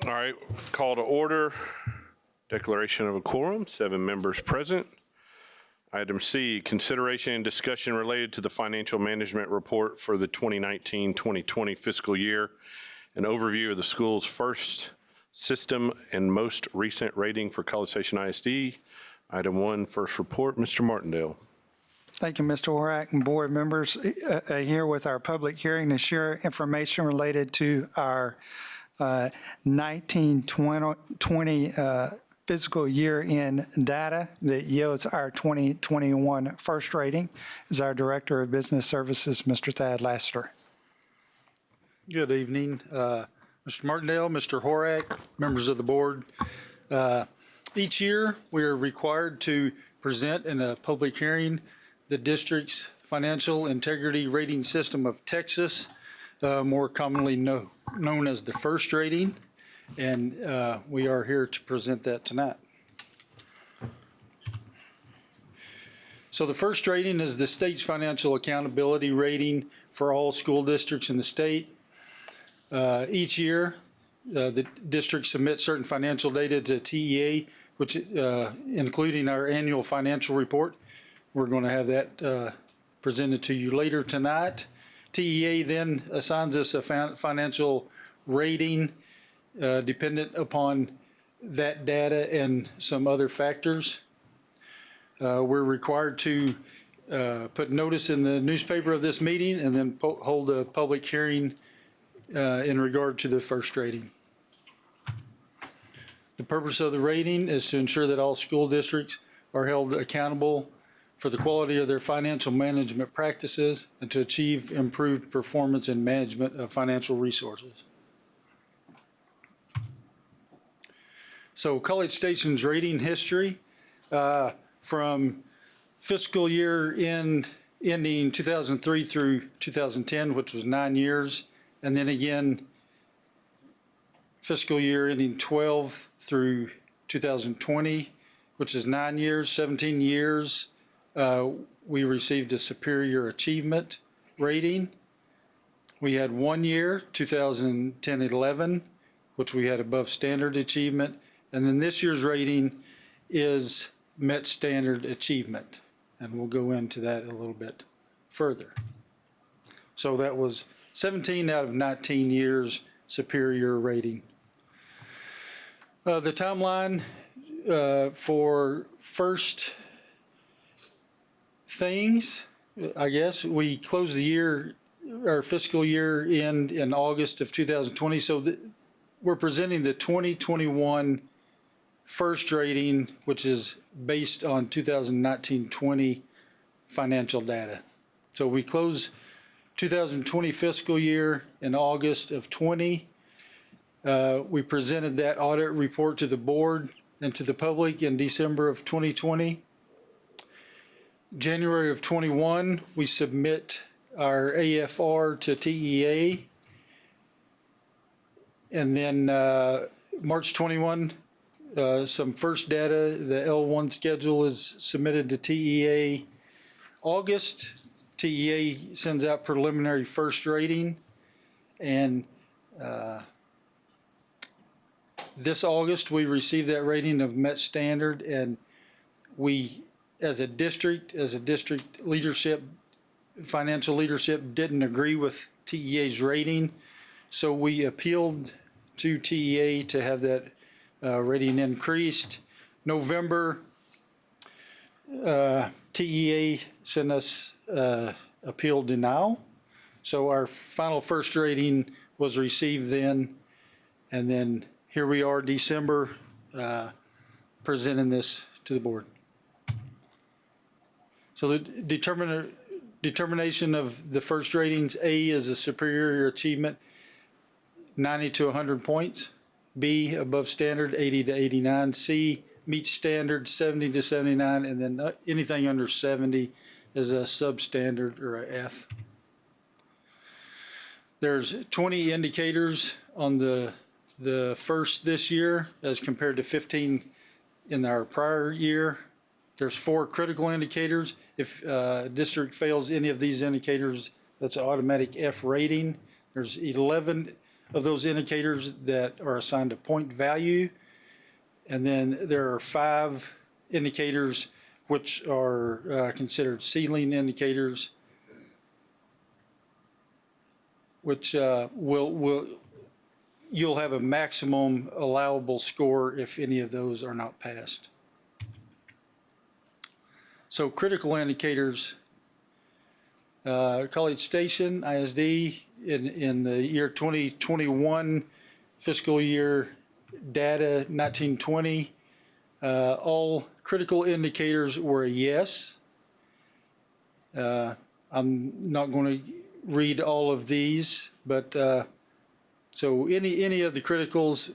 All right, call to order. Declaration of a quorum, 7 members present. Item C, consideration and discussion related to the financial management report for the 2019-2020 fiscal year, an overview of the school's first system and most recent rating for College Station ISD. Item 1, first report, Mr. Martindale. Thank you, Mr. Horak, and board members. Here with our public hearing to share information related to our 19-20 fiscal year-end data that yields our 2021 first rating is our Director of Business Services, Mr. Thad Lassiter. Good evening, Mr. Martindale, Mr. Horak, members of the board. Each year, we are required to present in a public hearing the district's financial integrity rating system of Texas, more commonly known as the first rating, and we are here to present that tonight. So the first rating is the state's financial accountability rating for all school districts in the state. Each year, the district submits certain financial data to TEA, which including our annual financial report. We're going to have that presented to you later tonight. TEA then assigns us a financial rating dependent upon that data and some other factors. We're required to put notice in the newspaper of this meeting and then hold a public hearing in regard to the first rating. The purpose of the rating is to ensure that all school districts are held accountable for the quality of their financial management practices and to achieve improved performance and management of financial resources. So College Station's rating history from fiscal year ending 2003 through 2010, which was 9 years, and then again fiscal year ending 12 through 2020, which is 9 years, 17 years. We received a superior achievement rating. We had 1 year, 2010-11, which we had above standard achievement. And then this year's rating is met standard achievement. And we'll go into that a little bit further. So that was 17 out of 19 years superior rating. The timeline for first things, I guess, we closed the year, our fiscal year in August of 2020. So we're presenting the 2021 first rating, which is based on 2019-20 financial data. So we closed 2020 fiscal year in August of 20. We presented that audit report to the board and to the public in December of 2020. January of 21, we submit our AFR to TEA. And then March 21, some first data, the L1 schedule is submitted to TEA. August, TEA sends out preliminary first rating. And this August, we received that rating of met standard, and we, as a district leadership, financial leadership didn't agree with TEA's rating. So we appealed to TEA to have that rating increased. November, TEA sent us appeal denial. So our final first rating was received then, and then here we are, December, presenting this to the board. So the determination of the first ratings: A is a superior achievement, 90 to 100 points. B, above standard, 80 to 89. C, meets standard, 70 to 79. And then anything under 70 is a substandard or a F. There's 20 indicators on the first this year as compared to 15 in our prior year. There's 4 critical indicators. If a district fails any of these indicators, that's an automatic F rating. There's 11 of those indicators that are assigned a point value. And then there are 5 indicators which are considered ceiling indicators, which you'll have a maximum allowable score if any of those are not passed. So critical indicators, College Station, ISD, in the year 2021 fiscal year data 1920, all critical indicators were a yes. I'm not going to read all of these, but so any of the criticals,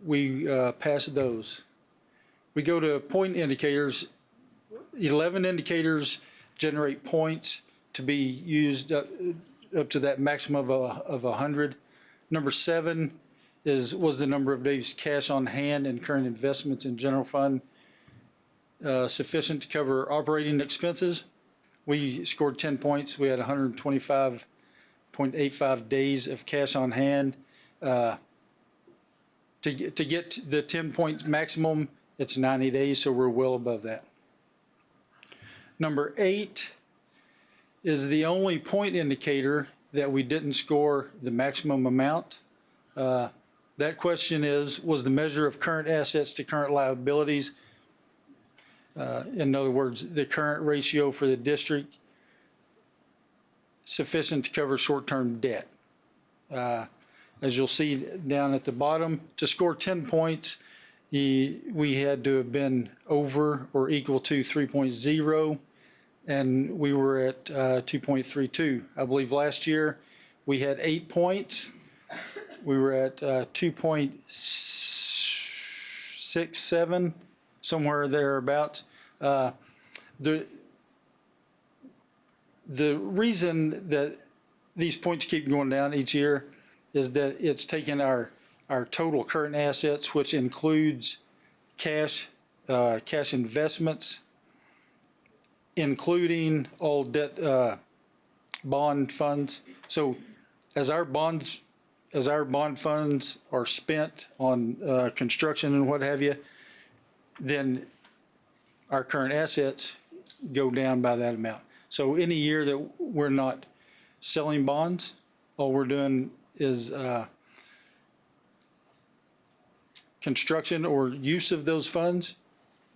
we pass those. We go to point indicators. 11 indicators generate points to be used up to that maximum of 100. Number 7 was the number of days cash on hand and current investments in general fund sufficient to cover operating expenses. We scored 10 points. We had 125.85 days of cash on hand. To get the 10 point maximum, it's 90 days, so we're well above that. Number 8 is the only point indicator that we didn't score the maximum amount. That question was the measure of current assets to current liabilities, in other words, the current ratio for the district, sufficient to cover short-term debt. As you'll see down at the bottom, to score 10 points, we had to have been over or equal to 3.0, and we were at 2.32. I believe last year we had 8 points. We were at 2.67, somewhere thereabouts. The reason that these points keep going down each year is that it's taken our total current assets, which includes cash investments, including all debt bond funds. So as our bond funds are spent on construction and what have you, then our current assets go down by that amount. So any year that we're not selling bonds, all we're doing is construction or use of those funds,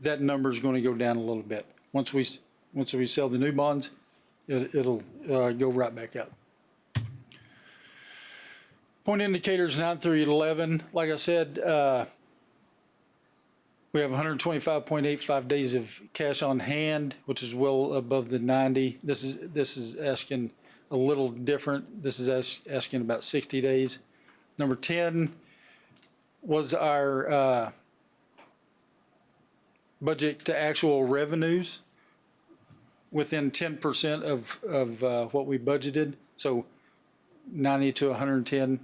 that number is going to go down a little bit. Once we sell the new bonds, it'll go right back up. Point indicators 9 through 11. Like I said, we have 125.85 days of cash on hand, which is well above the 90. This is asking a little different. This is asking about 60 days. Number 10 was our budget to actual revenues within 10% of what we budgeted. So 90 to 110.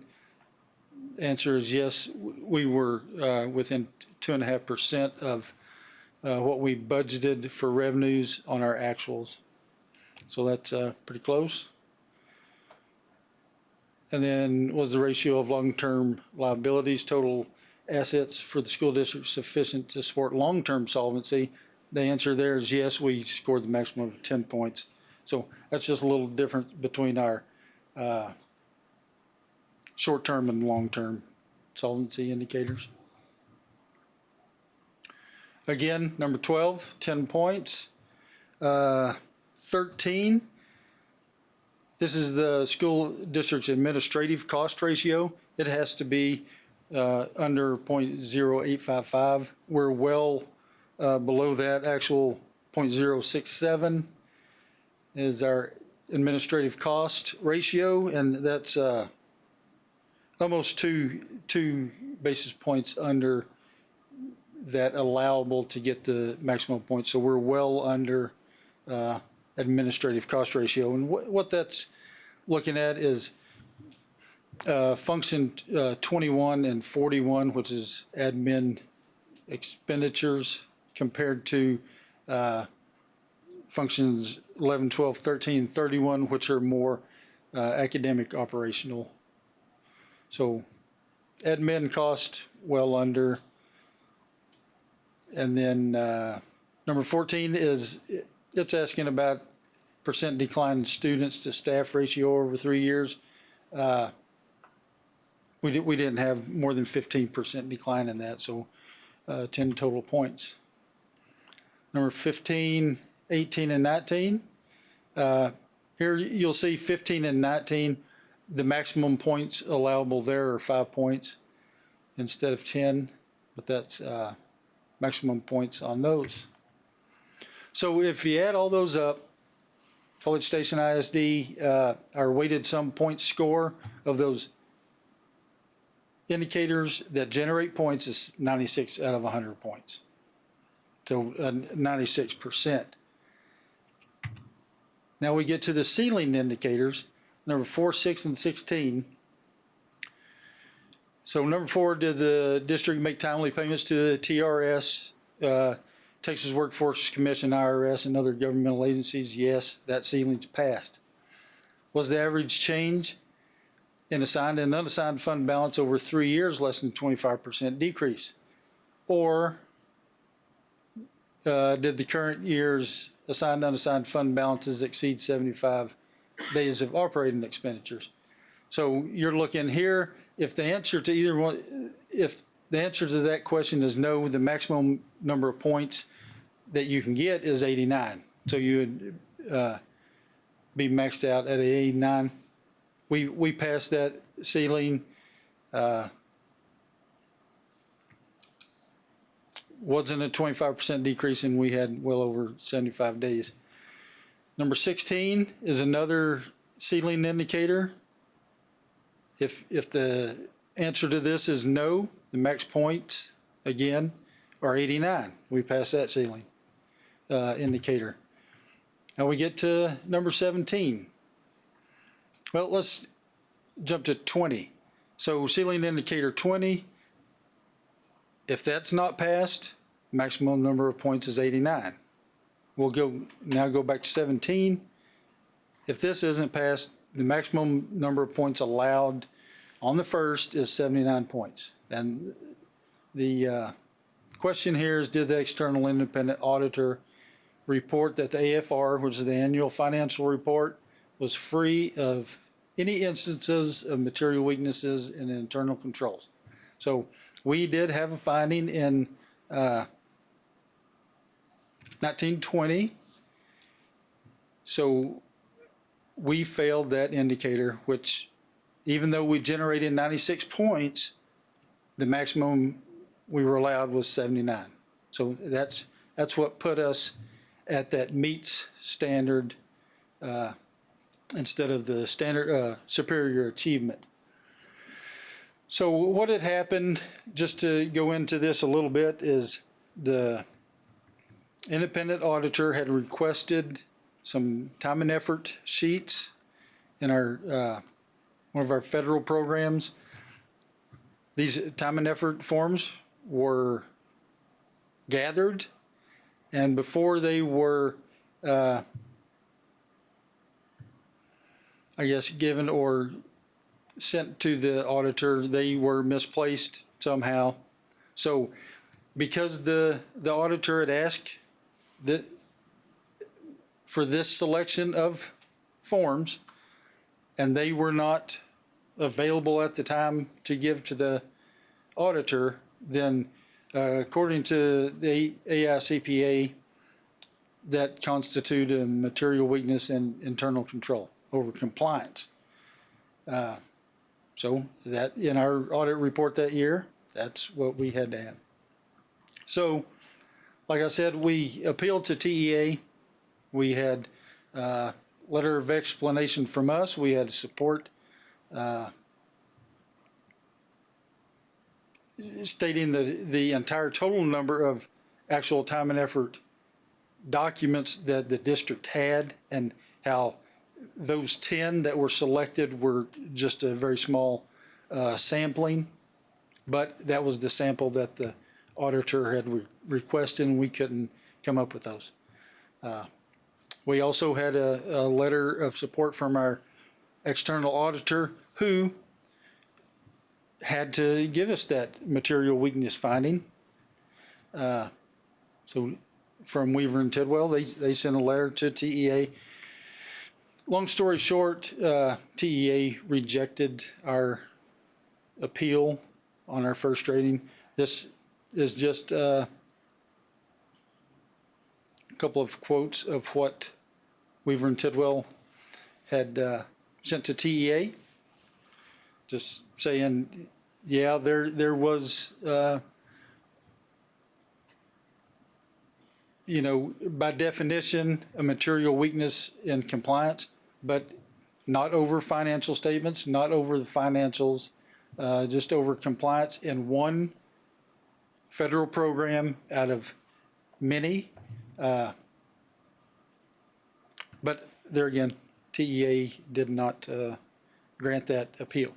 Answer is yes. We were within 2.5% of what we budgeted for revenues on our actuals. So that's pretty close. And then was the ratio of long-term liabilities, total assets for the school district sufficient to support long-term solvency? The answer there is yes, we scored the maximum of 10 points. So that's just a little different between our short-term and long-term solvency indicators. Again, number 12, 10 points. 13, this is the school district's administrative cost ratio. It has to be under 0.0855. We're well below that. Actual 0.067 is our administrative cost ratio, and that's almost two basis points under that allowable to get the maximum points. So we're well under administrative cost ratio. And what that's looking at is function 21 and 41, which is admin expenditures, compared to functions 11, 12, 13, 31, which are more academic operational So admin cost well under. And then number 14 is, it's asking about percent decline in students to staff ratio over 3 years. We didn't have more than 15% decline in that, so 10 total points. Number 15, 18, and 19. Here you'll see 15 and 19, the maximum points allowable there are 5 points instead of 10, but that's maximum points on those. So if you add all those up, College Station ISD, our weighted sum point score of those indicators that generate points is 96 out of 100 points. So 96%. Now we get to the ceiling indicators, number 4, 6, and 16. So number 4, did the district make timely payments to the TRS, Texas Workforce Commission, IRS, and other governmental agencies? Yes, that ceiling's passed. Was the average change in assigned and unassigned fund balance over 3 years less than 25% decrease? Or did the current year's assigned and unassigned fund balances exceed 75 days of operating expenditures? So you're looking here, if the answer to either one, if the answer to that question is no, the maximum number of points that you can get is 89. So you would be maxed out at 89. We passed that ceiling. Wasn't a 25% decrease, and we had well over 75 days. Number 16 is another ceiling indicator. If the answer to this is no, the max points, again, are 89. We passed that ceiling indicator. Now we get to number 17. Well, let's jump to 20. So ceiling indicator 20, if that's not passed, maximum number of points is 89. We'll now go back to 17. If this isn't passed, the maximum number of points allowed on the first is 79 points. And the question here is, did the external independent auditor report that the AFR, which is the annual financial report, was free of any instances of material weaknesses in internal controls? So we did have a finding in 1920. So we failed that indicator, which even though we generated 96 points, the maximum we were allowed was 79. So that's what put us at that meets standard instead of the standard superior achievement. So what had happened, just to go into this a little bit, is the independent auditor had requested some time and effort sheets in our one of our federal programs. These time and effort forms were gathered, and before they were I guess given or sent to the auditor, they were misplaced somehow. So because the auditor had asked that for this selection of forms, and they were not available at the time to give to the auditor, then according to the AICPA, that constitute a material weakness in internal control over compliance. So that in our audit report that year, that's what we had to have. So, like I said, we appealed to TEA. We had letter of explanation from us. We had support stating the entire total number of actual time and effort documents that the district had, and how those 10 that were selected were just a very small sampling, but that was the sample that the auditor had requested, and we couldn't come up with those. We also had a letter of support from our external auditor, who had to give us that material weakness finding. So from Weaver and Tidwell, they sent a letter to TEA. Long story short, TEA rejected our appeal on our first rating. This is just a couple of quotes of what Weaver and Tidwell had sent to TEA, just saying, yeah, there was, by definition, a material weakness in compliance, but not over financial statements, not over the financials, just over compliance in one federal program out of many. But there again, TEA did not grant that appeal.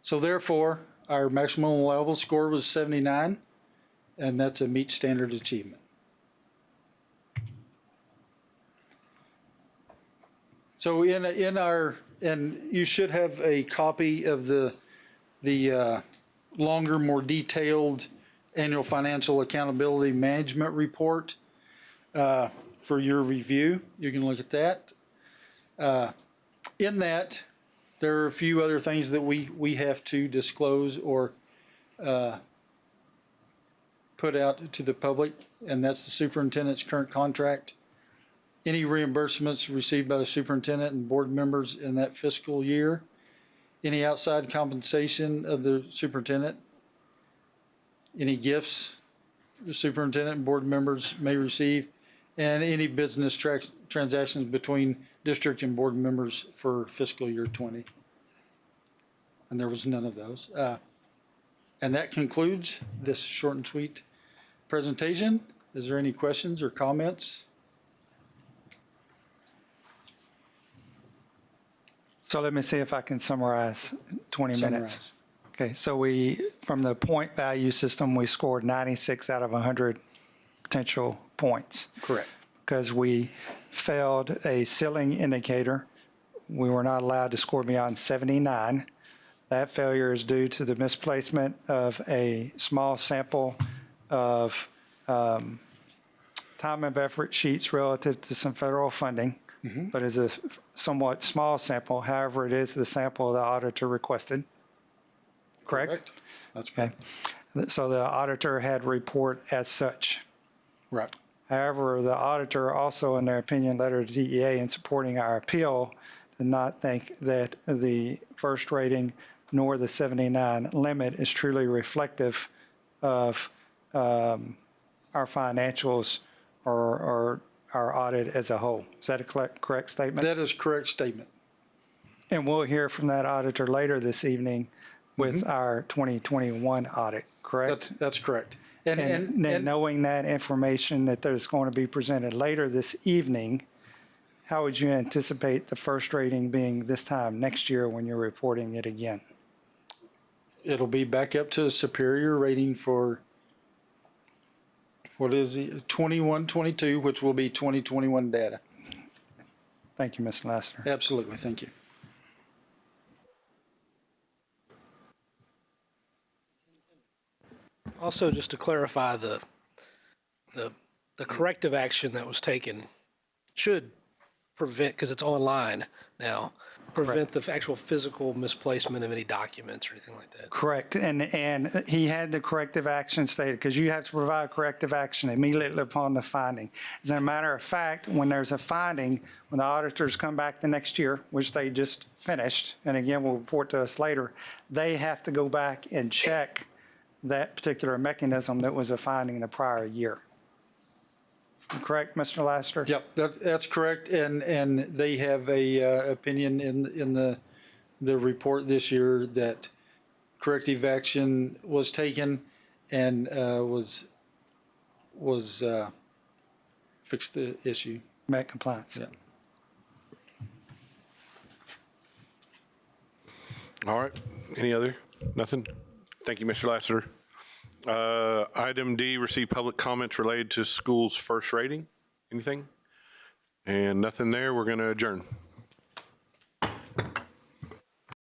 So therefore, our maximum allowable score was 79, and that's a meet standard achievement. So and you should have a copy of the longer, more detailed annual financial accountability management report for your review. You can look at that. In that, there are a few other things that we have to disclose or put out to the public, and that's the superintendent's current contract, any reimbursements received by the superintendent and board members in that fiscal year, any outside compensation of the superintendent, any gifts the superintendent and board members may receive, and any business transactions between district and board members for fiscal year 20. And there was none of those. And that concludes this short and sweet presentation. Is there any questions or comments? So let me see if I can summarize 20 minutes. Okay, so from the point value system, we scored 96 out of 100 potential points. Correct. Because we failed a ceiling indicator. We were not allowed to score beyond 79. That failure is due to the misplacement of a small sample of time of effort sheets relative to some federal funding, but it's a somewhat small sample. However, it is the sample the auditor requested. Correct? That's correct. Okay. So the auditor had report as such. Right. However, the auditor also, in their opinion letter to DEA in supporting our appeal, did not think that the first rating nor the 79 limit is truly reflective of our financials or our audit as a whole. Is that a correct statement? That is a correct statement. And we'll hear from that auditor later this evening with our 2021 audit, correct? That's correct. And knowing that information that there's going to be presented later this evening, how would you anticipate the first rating being this time next year when you're reporting it again? It'll be back up to a superior rating for, what is it, 21-22, which will be 2021 data. Thank you, Mr. Lassiter. Absolutely, thank you. Also, just to clarify, the corrective action that was taken should prevent, because it's online now, prevent the actual physical misplacement of any documents or anything like that. Correct. And he had the corrective action stated, because you have to provide corrective action immediately upon the finding. As a matter of fact, when there's a finding, when the auditors come back the next year, which they just finished, and again, will report to us later, they have to go back and check that particular mechanism that was a finding in the prior year. Correct, Mr. Lassiter? Yep, that's correct. And they have a opinion in the report this year that corrective action was taken and was fixed the issue. Met compliance. Yeah. All right. Any other? Nothing? Thank you, Mr. Lassiter. Item D, receive public comments related to school's first rating. Anything? And nothing there. We're going to adjourn.